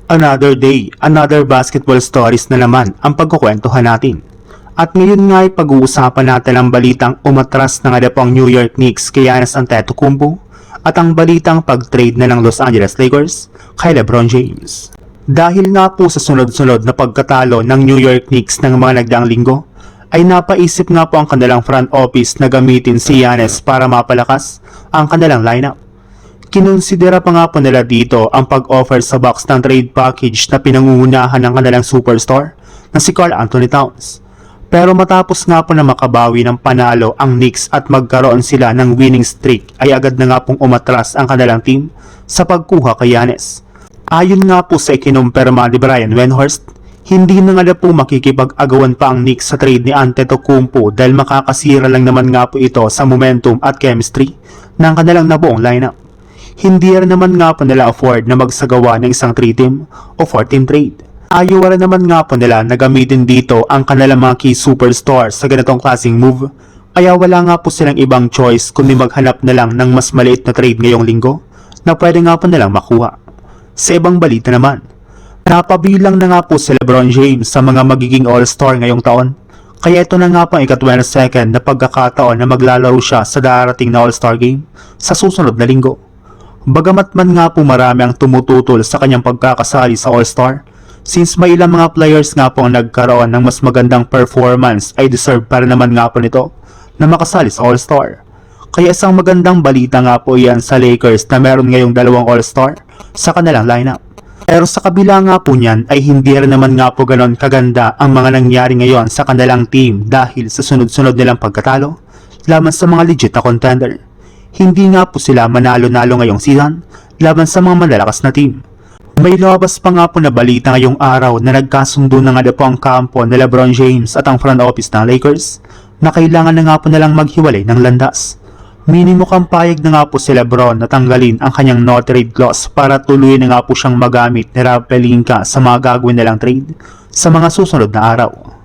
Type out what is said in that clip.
Another day, another basketball stories na naman ang pagkukwentuhan natin. At ngayon nga ay pag-uusapan natin ang balitang umatras na nga po ang New York Knicks kay Giannis Antetokounmpo at ang balitang pag-trade na ng Los Angeles Lakers kay LeBron James. Dahil nga po sa sunod-sunod na pagkatalo ng New York Knicks ng mga nagdaang linggo, ay napaisip nga po ang kanilang front office na gamitin si Giannis para mapalakas ang kanilang lineup. Kinonsidera pa nga po nila dito ang pag-offer sa Bucks ng trade package na pinangungunahan ng kanilang superstar na si Karl Anthony Towns. Pero matapos nga po na makabawi ng panalo ang Knicks at magkaroon sila ng winning streak ay agad na nga pong umatras ang kanilang team sa pagkuha kay Giannis. Ayon nga po sa ikinumpirma ni Brian Windhorst, hindi na nga po makikipag-agawan pa ang Knicks sa trade ni Antetokounmpo dahil makakasira lang naman nga po ito sa momentum at chemistry ng kanilang nabuong lineup. Hindi rin naman nga po nila afford na magsagawa ng isang 3-team o 4-team trade. Ayaw rin naman nga po nila na gamitin dito ang kanilang mga key superstars sa ganitong klaseng move, kaya wala nga po silang ibang choice kundi maghanap na lang ng mas maliit na trade ngayong linggo na pwede nga po nilang makuha. Sa ibang balita naman, napabilang na nga po si LeBron James sa mga magiging all-star ngayong taon, kaya ito na nga po ang ika-22nd na pagkakataon na maglalaro siya sa darating na all-star game sa susunod na linggo. Bagamat man nga po marami ang tumututol sa kanyang pagkakasali sa All-Star, since may ilang mga players nga po ang nagkaroon ng mas magandang performance ay deserve para naman nga po nito na makasali sa All-Star. Kaya isang magandang balita nga po yan sa Lakers na meron ngayong dalawang All-Star sa kanilang lineup. Pero sa kabila nga po niyan ay hindi rin naman nga po ganon kaganda ang mga nangyari ngayon sa kanilang team dahil sa sunod-sunod nilang pagkatalo laban sa mga legit na contender. Hindi nga po sila manalo-nalo ngayong season laban sa mga malalakas na team. May lumabas pa nga po na balita ngayong araw na nagkasundo na nga po ang kampo ni LeBron James at ang front office ng Lakers na kailangan na nga po nalang maghiwalay ng landas. Minimo kang payag na nga po si LeBron na tanggalin ang kanyang no trade clause para tuloy na nga po siyang magamit ni Rob Pelinka sa mga gagawin nilang trade sa mga susunod na araw.